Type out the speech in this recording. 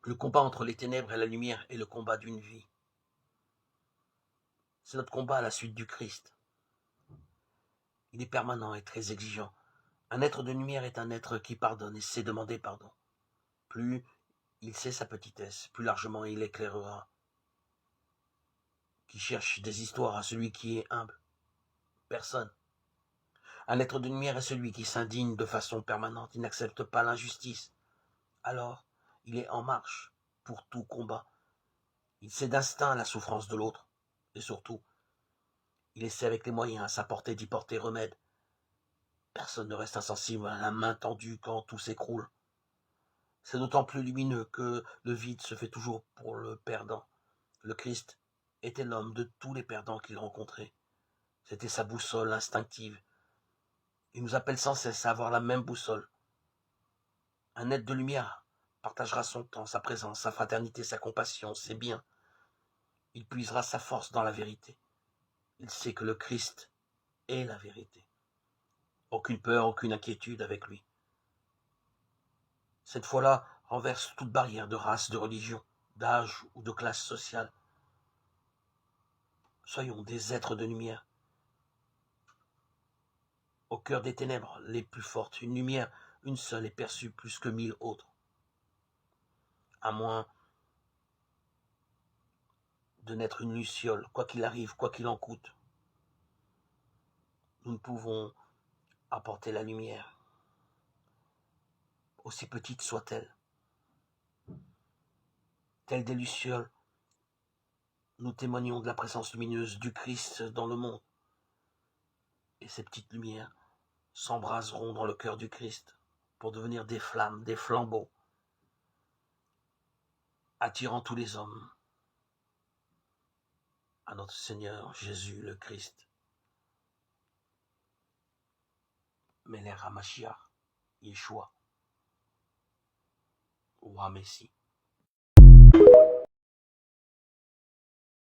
Le combat entre les ténèbres et la lumière est le combat d'une vie. C'est notre combat à la suite du Christ. Il est permanent et très exigeant. Un être de lumière est un être qui pardonne et sait demander pardon. Plus il sait sa petitesse, plus largement il éclairera. Qui cherche des histoires à celui qui est humble? Personne. Un être de lumière est celui qui s'indigne de façon permanente, il n'accepte pas l'injustice. Alors, il est en marche pour tout combat. Il sait d'instinct la souffrance de l'autre. Et surtout, il essaie avec les moyens à sa portée d'y porter remède. Personne ne reste insensible à la main tendue quand tout s'écroule. C'est d'autant plus lumineux que le vide se fait toujours pour le perdant. Le Christ était l'homme de tous les perdants qu'il rencontrait. C'était sa boussole instinctive. Il nous appelle sans cesse à avoir la même boussole. Un être de lumière partagera son temps, sa présence, sa fraternité, sa compassion, ses biens. Il puisera sa force dans la vérité. Il sait que le Christ est la vérité. Aucune peur, aucune inquiétude avec lui. Cette foi-là renverse toute barrière de race, de religion, d'âge ou de classe sociale. Soyons des êtres de lumière. Au cœur des ténèbres les plus fortes, une lumière, une seule, est perçue plus que 1000 autres. À moins de n'être une luciole, quoi qu'il arrive, quoi qu'il en coûte. Nous ne pouvons apporter la lumière, aussi petite soit-elle. Telles des lucioles, nous témoignons de la présence lumineuse du Christ dans le monde. Et ces petites lumières s'embraseront dans le cœur du Christ pour devenir des flammes, des flambeaux, attirant tous les hommes à notre Seigneur Jésus le Christ. Melech HaMashiach, Yeshua, Roi Messie.